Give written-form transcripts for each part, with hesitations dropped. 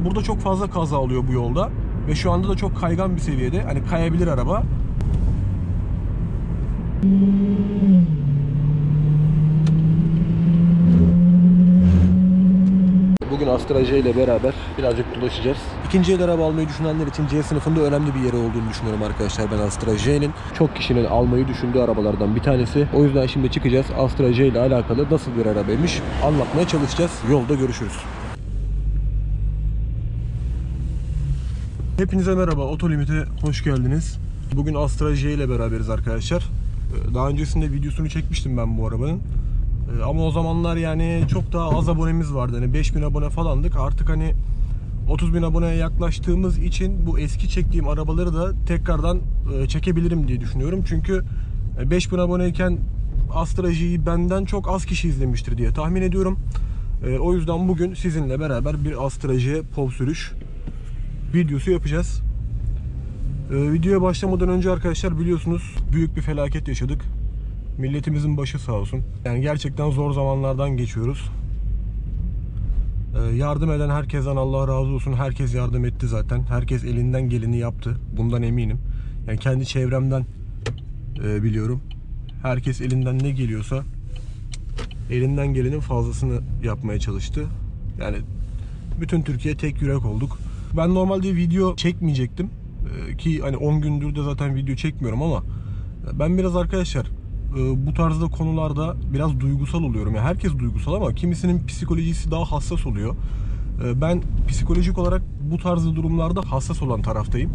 Burada çok fazla kaza oluyor bu yolda. Ve şu anda da çok kaygan bir seviyede. Hani kayabilir araba. Bugün Astra J ile beraber birazcık dolaşacağız. İkinci el araba almayı düşünenler için C sınıfında önemli bir yeri olduğunu düşünüyorum arkadaşlar ben Astra J'nin. Çok kişinin almayı düşündüğü arabalardan bir tanesi. O yüzden şimdi çıkacağız. Astra J ile alakalı nasıl bir arabaymış anlatmaya çalışacağız. Yolda görüşürüz. Hepinize merhaba. Otolimit'e hoş geldiniz. Bugün Astra J ile beraberiz arkadaşlar. Daha öncesinde videosunu çekmiştim ben bu arabanın. Ama o zamanlar yani çok daha az abonemiz vardı. Hani 5000 abone falandık. Artık hani 30.000 aboneye yaklaştığımız için bu eski çektiğim arabaları da tekrardan çekebilirim diye düşünüyorum. Çünkü 5000 aboneyken Astra J'yi benden çok az kişi izlemiştir diye tahmin ediyorum. O yüzden bugün sizinle beraber bir Astra J POV sürüş videosu yapacağız. Videoya başlamadan önce arkadaşlar biliyorsunuz büyük bir felaket yaşadık. Milletimizin başı sağ olsun. Yani gerçekten zor zamanlardan geçiyoruz. Yardım eden herkesten Allah razı olsun. Herkes yardım etti zaten. Herkes elinden geleni yaptı. Bundan eminim. Yani kendi çevremden biliyorum. Herkes elinden ne geliyorsa elinden gelenin fazlasını yapmaya çalıştı. Yani bütün Türkiye tek yürek olduk. Ben normalde video çekmeyecektim. Ki hani 10 gündür de zaten video çekmiyorum ama ben biraz arkadaşlar bu tarzda konularda biraz duygusal oluyorum. Yani herkes duygusal ama kimisinin psikolojisi daha hassas oluyor. Ben psikolojik olarak bu tarzda durumlarda hassas olan taraftayım.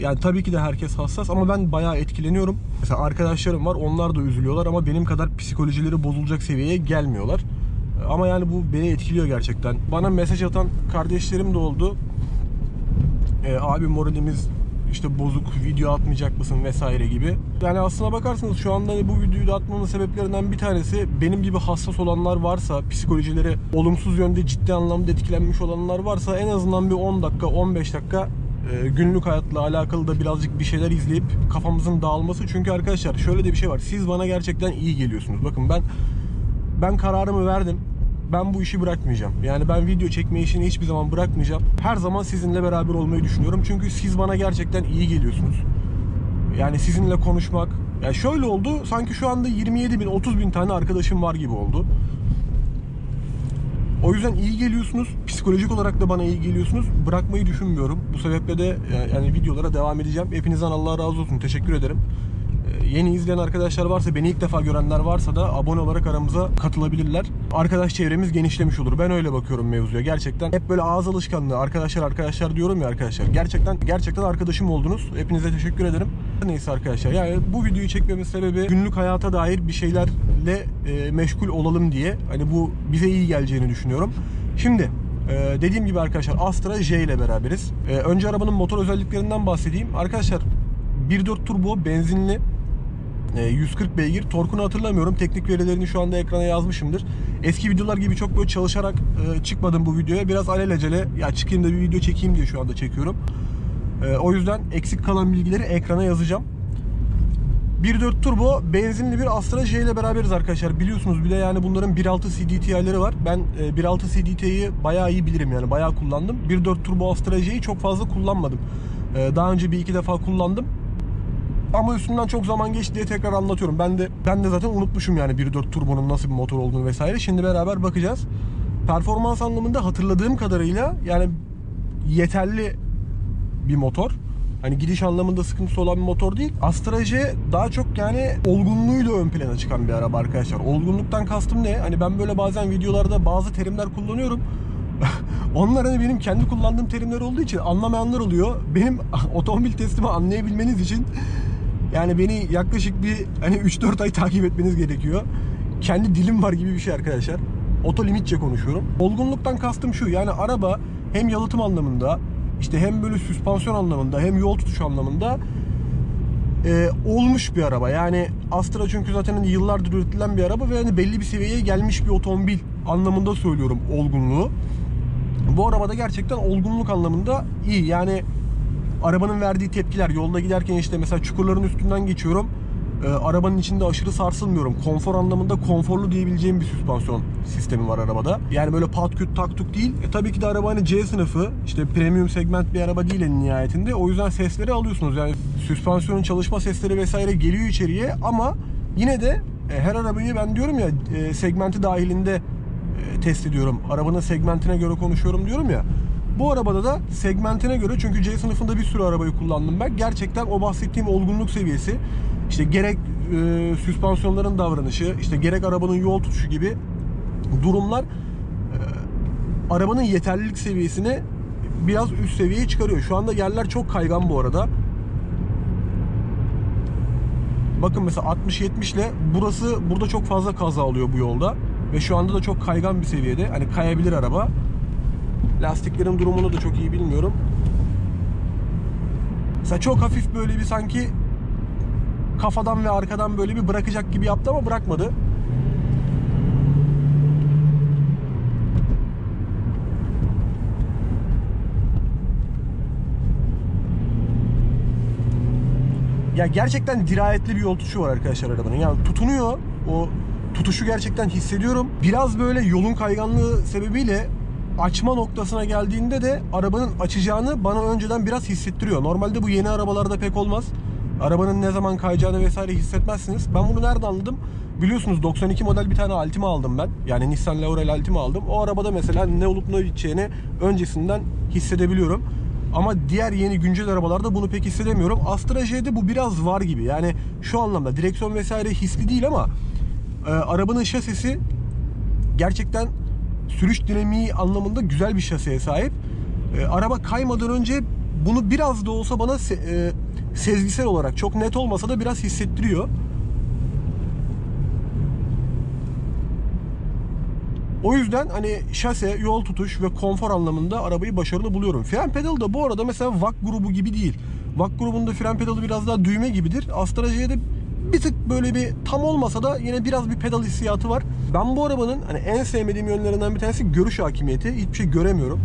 Yani tabii ki de herkes hassas ama ben bayağı etkileniyorum. Mesela arkadaşlarım var, onlar da üzülüyorlar ama benim kadar psikolojileri bozulacak seviyeye gelmiyorlar. Ama yani bu beni etkiliyor gerçekten. Bana mesaj atan kardeşlerim de oldu. Abi moralimiz işte bozuk, video atmayacak mısın vesaire gibi. Yani aslına bakarsanız şu anda bu videoyu da atmamın sebeplerinden bir tanesi benim gibi hassas olanlar varsa, psikolojileri olumsuz yönde ciddi anlamda etkilenmiş olanlar varsa en azından bir 10 dakika, 15 dakika günlük hayatla alakalı da birazcık bir şeyler izleyip kafamızın dağılması. Çünkü arkadaşlar şöyle de bir şey var. Siz bana gerçekten iyi geliyorsunuz. Bakın ben kararımı verdim. Ben bu işi bırakmayacağım. Yani ben video çekme işini hiçbir zaman bırakmayacağım. Her zaman sizinle beraber olmayı düşünüyorum. Çünkü siz bana gerçekten iyi geliyorsunuz. Yani sizinle konuşmak. Yani şöyle oldu. Sanki şu anda 27.000, 30.000 tane arkadaşım var gibi oldu. O yüzden iyi geliyorsunuz. Psikolojik olarak da bana iyi geliyorsunuz. Bırakmayı düşünmüyorum. Bu sebeple de yani videolara devam edeceğim. Hepinizden Allah razı olsun. Teşekkür ederim. Yeni izleyen arkadaşlar varsa, beni ilk defa görenler varsa da abone olarak aramıza katılabilirler. Arkadaş çevremiz genişlemiş olur. Ben öyle bakıyorum mevzuya. Gerçekten hep böyle ağız alışkanlığı. Arkadaşlar diyorum ya arkadaşlar. Gerçekten arkadaşım oldunuz. Hepinize teşekkür ederim. Neyse arkadaşlar. Yani bu videoyu çekmemin sebebi günlük hayata dair bir şeylerle meşgul olalım diye. Hani bu bize iyi geleceğini düşünüyorum. Şimdi dediğim gibi arkadaşlar Astra J ile beraberiz. Önce arabanın motor özelliklerinden bahsedeyim. Arkadaşlar 1.4 turbo benzinli, 140 beygir. Torkunu hatırlamıyorum. Teknik verilerini şu anda ekrana yazmışımdır. Eski videolar gibi çok böyle çalışarak çıkmadım bu videoya. Biraz alelacele ya çıkayım da bir video çekeyim diye şu anda çekiyorum. O yüzden eksik kalan bilgileri ekrana yazacağım. 1.4 turbo benzinli bir Astra J ile beraberiz arkadaşlar. Biliyorsunuz bir de yani bunların 1.6 CDTI'leri var. Ben 1.6 CDTI'yi bayağı iyi bilirim yani bayağı kullandım. 1.4 turbo Astra J'yi çok fazla kullanmadım. Daha önce bir iki defa kullandım. Ama üstünden çok zaman geçti diye tekrar anlatıyorum. Ben de zaten unutmuşum yani 1.4 turbonun nasıl bir motor olduğunu vesaire. Şimdi beraber bakacağız. Performans anlamında hatırladığım kadarıyla yani yeterli bir motor. Hani gidiş anlamında sıkıntısı olan bir motor değil. Astra J daha çok yani olgunluğuyla ön plana çıkan bir araba arkadaşlar. Olgunluktan kastım ne? Hani ben böyle bazen videolarda bazı terimler kullanıyorum. Onlar hani benim kendi kullandığım terimler olduğu için anlamayanlar oluyor. Benim otomobil testimi anlayabilmeniz için yani beni yaklaşık bir hani 3-4 ay takip etmeniz gerekiyor. Kendi dilim var gibi bir şey arkadaşlar. Otolimitçe konuşuyorum. Olgunluktan kastım şu. Yani araba hem yalıtım anlamında işte hem böyle süspansiyon anlamında hem yol tutuş anlamında olmuş bir araba. Yani Astra çünkü zaten hani yıllardır üretilen bir araba ve hani belli bir seviyeye gelmiş bir otomobil anlamında söylüyorum olgunluğu. Bu arabada gerçekten olgunluk anlamında iyi. Yani arabanın verdiği tepkiler, yolda giderken işte mesela çukurların üstünden geçiyorum. Arabanın içinde aşırı sarsılmıyorum. Konfor anlamında konforlu diyebileceğim bir süspansiyon sistemi var arabada. Yani böyle pat küt taktuk değil. Tabii ki de araba hani C sınıfı, işte premium segment bir araba değil en nihayetinde. O yüzden sesleri alıyorsunuz. Yani süspansiyonun çalışma sesleri vesaire geliyor içeriye ama yine de her arabayı ben diyorum ya segmenti dahilinde test ediyorum. Arabanın segmentine göre konuşuyorum diyorum ya. Bu arabada da segmentine göre, çünkü C sınıfında bir sürü arabayı kullandım ben. Gerçekten o bahsettiğim olgunluk seviyesi, işte gerek süspansiyonların davranışı, işte gerek arabanın yol tutuşu gibi durumlar arabanın yeterlilik seviyesini biraz üst seviyeye çıkarıyor. Şu anda yerler çok kaygan bu arada. Bakın mesela 60-70 ile burada çok fazla kaza oluyor bu yolda. Ve şu anda da çok kaygan bir seviyede. Hani kayabilir araba. Lastiklerin durumunu da çok iyi bilmiyorum. Mesela çok hafif böyle bir sanki kafadan ve arkadan böyle bir bırakacak gibi yaptı ama bırakmadı. Ya gerçekten dirayetli bir yol tutuşu var arkadaşlar arabanın. Yani tutunuyor. O tutuşu gerçekten hissediyorum. Biraz böyle yolun kayganlığı sebebiyle açma noktasına geldiğinde de arabanın açacağını bana önceden biraz hissettiriyor. Normalde bu yeni arabalarda pek olmaz. Arabanın ne zaman kayacağını vesaire hissetmezsiniz. Ben bunu nerede anladım? Biliyorsunuz 92 model bir tane Altima aldım ben. Yani Nissan Laurel Altima aldım. O arabada mesela ne olup ne biteceğini öncesinden hissedebiliyorum. Ama diğer yeni güncel arabalarda bunu pek hissedemiyorum. Astra J'de bu biraz var gibi. Yani şu anlamda direksiyon vesaire hisli değil ama arabanın şasisi gerçekten sürüş dinamiği anlamında güzel bir şasiye sahip. Araba kaymadan önce bunu biraz da olsa bana sezgisel olarak, çok net olmasa da biraz hissettiriyor. O yüzden hani şase, yol tutuş ve konfor anlamında arabayı başarılı buluyorum. Fren pedalı da bu arada mesela VAK grubu gibi değil. VAK grubunda fren pedalı biraz daha düğme gibidir. Astra J'de bir tık böyle bir tam olmasa da yine biraz bir pedal hissiyatı var. Ben bu arabanın hani en sevmediğim yönlerinden bir tanesi görüş hakimiyeti. Hiçbir şey göremiyorum.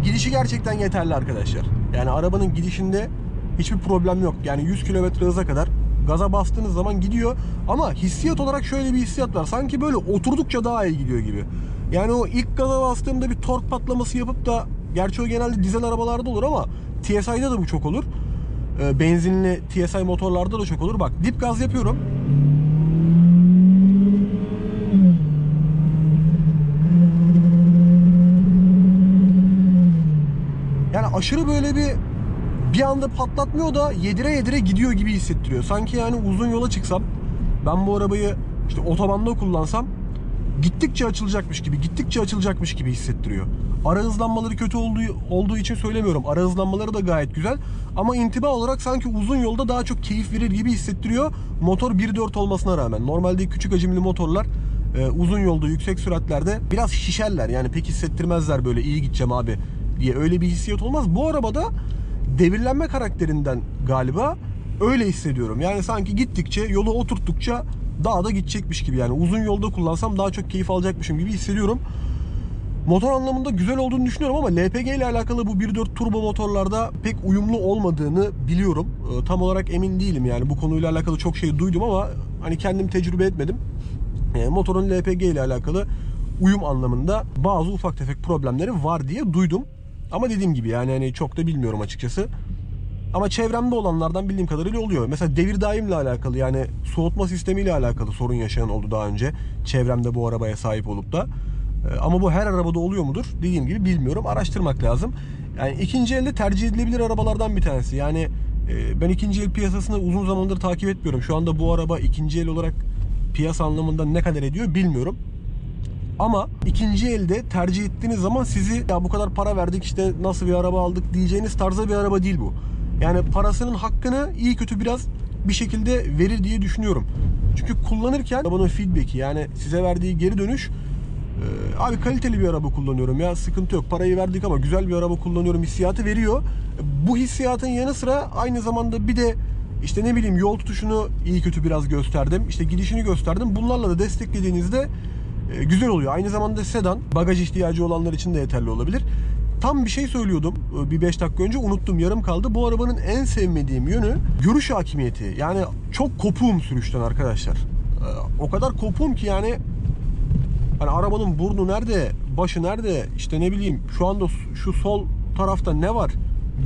Gidişi gerçekten yeterli arkadaşlar. Yani arabanın gidişinde hiçbir problem yok. Yani 100 km hıza kadar gaza bastığınız zaman gidiyor. Ama hissiyat olarak şöyle bir hissiyat var. Sanki böyle oturdukça daha iyi gidiyor gibi. Yani o ilk gaza bastığımda bir tork patlaması yapıp da, gerçi o genelde dizel arabalarda olur ama TSI'de de bu çok olur. Benzinli TSI motorlarda da çok olur. Bak dip gaz yapıyorum. Yani aşırı böyle bir anda patlatmıyor da yedire yedire gidiyor gibi hissettiriyor. Sanki yani uzun yola çıksam, ben bu arabayı işte otobanda kullansam gittikçe açılacakmış gibi hissettiriyor. Ara hızlanmaları kötü olduğu için söylemiyorum. Ara hızlanmaları da gayet güzel. Ama intiba olarak sanki uzun yolda daha çok keyif verir gibi hissettiriyor. Motor 1.4 olmasına rağmen. Normalde küçük hacimli motorlar uzun yolda, yüksek süratlerde biraz şişerler. Yani pek hissettirmezler böyle iyi gideceğim abi diye. Öyle bir hissiyat olmaz. Bu arabada devirlenme karakterinden galiba öyle hissediyorum. Yani sanki gittikçe, yolu oturttukça daha da gidecekmiş gibi. Yani uzun yolda kullansam daha çok keyif alacakmışım gibi hissediyorum. Motor anlamında güzel olduğunu düşünüyorum ama LPG ile alakalı bu 1.4 turbo motorlarda pek uyumlu olmadığını biliyorum. Tam olarak emin değilim yani, bu konuyla alakalı çok şey duydum ama hani kendim tecrübe etmedim. Motorun LPG ile alakalı uyum anlamında bazı ufak tefek problemleri var diye duydum. Ama dediğim gibi yani hani çok da bilmiyorum açıkçası. Ama çevremde olanlardan bildiğim kadarıyla oluyor. Mesela devir daimle alakalı, yani soğutma sistemiyle alakalı sorun yaşayan oldu daha önce. Çevremde bu arabaya sahip olup da. Ama bu her arabada oluyor mudur? Dediğim gibi bilmiyorum. Araştırmak lazım. Yani ikinci elde tercih edilebilir arabalardan bir tanesi. Yani ben ikinci el piyasasını uzun zamandır takip etmiyorum. Şu anda bu araba ikinci el olarak piyasa anlamında ne kadar ediyor bilmiyorum. Ama ikinci elde tercih ettiğiniz zaman sizi ya bu kadar para verdik işte nasıl bir araba aldık diyeceğiniz tarzda bir araba değil bu. Yani parasının hakkını iyi kötü biraz bir şekilde verir diye düşünüyorum. Çünkü kullanırken arabanın feedback'i, yani size verdiği geri dönüş, abi kaliteli bir araba kullanıyorum ya, sıkıntı yok, parayı verdik ama güzel bir araba kullanıyorum hissiyatı veriyor. Bu hissiyatın yanı sıra aynı zamanda bir de işte ne bileyim yol tutuşunu iyi kötü biraz gösterdim. İşte gidişini gösterdim. Bunlarla da desteklediğinizde güzel oluyor. Aynı zamanda sedan, bagaj ihtiyacı olanlar için de yeterli olabilir. Tam bir şey söylüyordum bir 5 dakika önce, unuttum, yarım kaldı. Bu arabanın en sevmediğim yönü görüş hakimiyeti. Yani çok kopuğum sürüşten arkadaşlar. O kadar kopuğum ki yani hani arabanın burnu nerede, başı nerede, işte ne bileyim şu anda şu sol tarafta ne var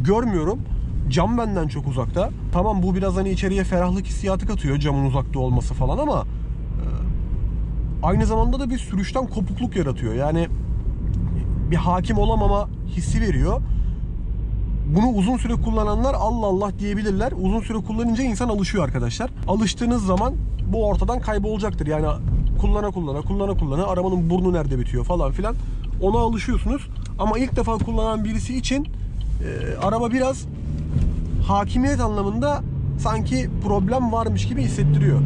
görmüyorum. Cam benden çok uzakta. Tamam, bu biraz hani içeriye ferahlık hissiyatı katıyor camın uzakta olması falan ama aynı zamanda da bir sürüşten kopukluk yaratıyor. Yani bir hakim olamama hissi veriyor. Bunu uzun süre kullananlar Allah Allah diyebilirler. Uzun süre kullanınca insan alışıyor arkadaşlar. Alıştığınız zaman bu ortadan kaybolacaktır. Yani kullana arabanın burnu nerede bitiyor falan filan. Ona alışıyorsunuz. Ama ilk defa kullanan birisi için araba biraz hakimiyet anlamında sanki problem varmış gibi hissettiriyor.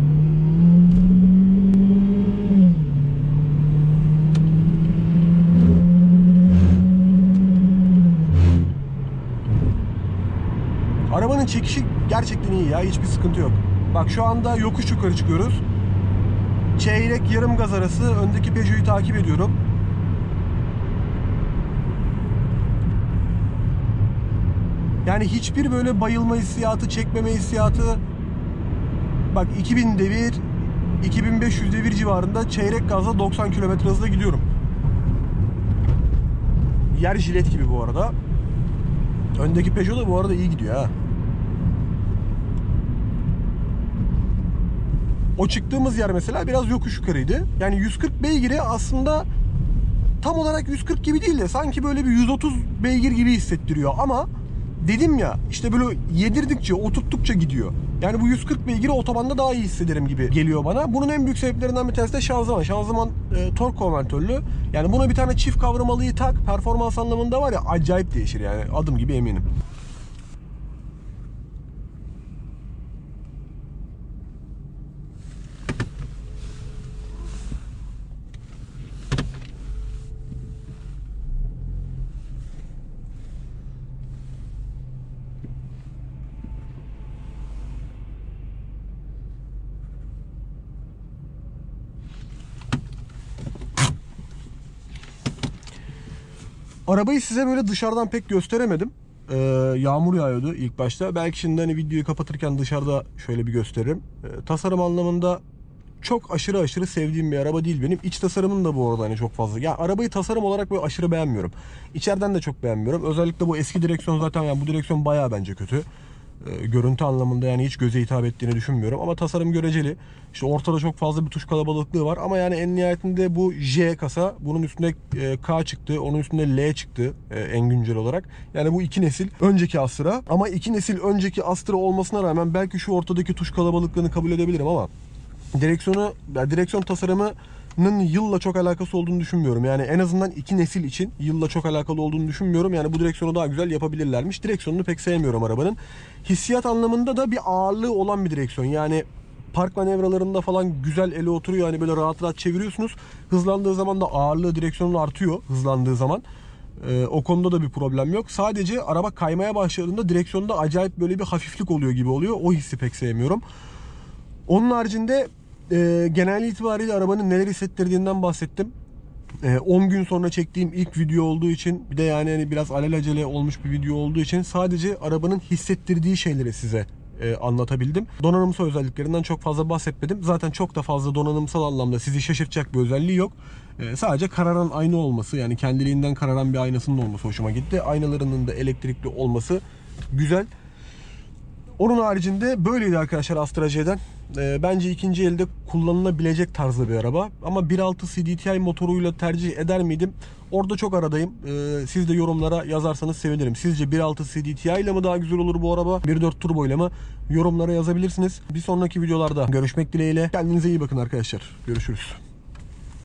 Arabanın çekişi gerçekten iyi ya. Hiçbir sıkıntı yok. Bak şu anda yokuş yukarı çıkıyoruz. Çeyrek yarım gaz arası öndeki Peugeot'u takip ediyorum. Yani hiçbir böyle bayılma hissiyatı, çekmeme hissiyatı. Bak 2000 devir, 2500 devir civarında çeyrek gazla 90 km hızla gidiyorum. Yer jilet gibi bu arada. Öndeki Peugeot da bu arada iyi gidiyor ha. O çıktığımız yer mesela biraz yokuş yukarıydı. Yani 140 beygiri aslında tam olarak 140 gibi değil de sanki böyle bir 130 beygir gibi hissettiriyor ama dedim ya işte böyle yedirdikçe, oturttukça gidiyor. Yani bu 140 beygiri otobanda daha iyi hissederim gibi geliyor bana. Bunun en büyük sebeplerinden bir tanesi de şanzıman. Şanzıman tork konvertörlü. Yani buna bir tane çift kavramalıyı tak, performans anlamında var ya acayip değişir yani, adım gibi eminim. Arabayı size böyle dışarıdan pek gösteremedim. Yağmur yağıyordu ilk başta. Belki şimdi hani videoyu kapatırken dışarıda şöyle bir gösteririm. Tasarım anlamında çok aşırı sevdiğim bir araba değil benim. İç tasarımın da bu arada hani çok fazla. Ya arabayı tasarım olarak böyle aşırı beğenmiyorum. İçeriden de çok beğenmiyorum. Özellikle bu eski direksiyon zaten, yani bu direksiyon bayağı bence kötü. Görüntü anlamında yani hiç göze hitap ettiğini düşünmüyorum ama tasarım göreceli. İşte ortada çok fazla bir tuş kalabalıklığı var ama yani en nihayetinde bu J kasa, bunun üstünde K çıktı, onun üstünde L çıktı en güncel olarak. Yani bu iki nesil önceki Astra ama iki nesil önceki Astra olmasına rağmen belki şu ortadaki tuş kalabalıklığını kabul edebilirim ama direksiyon tasarımının yılla çok alakası olduğunu düşünmüyorum. Yani en azından iki nesil için yılla çok alakalı olduğunu düşünmüyorum. Yani bu direksiyonu daha güzel yapabilirlermiş. Direksiyonunu pek sevmiyorum arabanın. Hissiyat anlamında da bir ağırlığı olan bir direksiyon. Yani park manevralarında falan güzel ele oturuyor. Yani böyle rahat rahat çeviriyorsunuz. Hızlandığı zaman da ağırlığı direksiyonun artıyor hızlandığı zaman. O konuda da bir problem yok. Sadece araba kaymaya başladığında direksiyonda acayip böyle bir hafiflik oluyor gibi oluyor. O hissi pek sevmiyorum. Onun haricinde genel itibariyle arabanın neler hissettirdiğinden bahsettim. 10 gün sonra çektiğim ilk video olduğu için, bir de yani hani biraz alelacele olmuş bir video olduğu için sadece arabanın hissettirdiği şeyleri size anlatabildim. Donanımsal özelliklerinden çok fazla bahsetmedim. Zaten çok da fazla donanımsal anlamda sizi şaşırtacak bir özelliği yok. Sadece kararan ayna olması, yani kendiliğinden kararan bir aynasının olması hoşuma gitti. Aynalarının da elektrikli olması güzel. Onun haricinde böyleydi arkadaşlar Astra J'den. Bence ikinci elde kullanılabilecek tarzda bir araba. Ama 1.6 CDTI motoruyla tercih eder miydim? Orada çok aradayım. Siz de yorumlara yazarsanız sevinirim. Sizce 1.6 CDTI ile mi daha güzel olur bu araba? 1.4 turbo ile mi? Yorumlara yazabilirsiniz. Bir sonraki videolarda görüşmek dileğiyle. Kendinize iyi bakın arkadaşlar. Görüşürüz.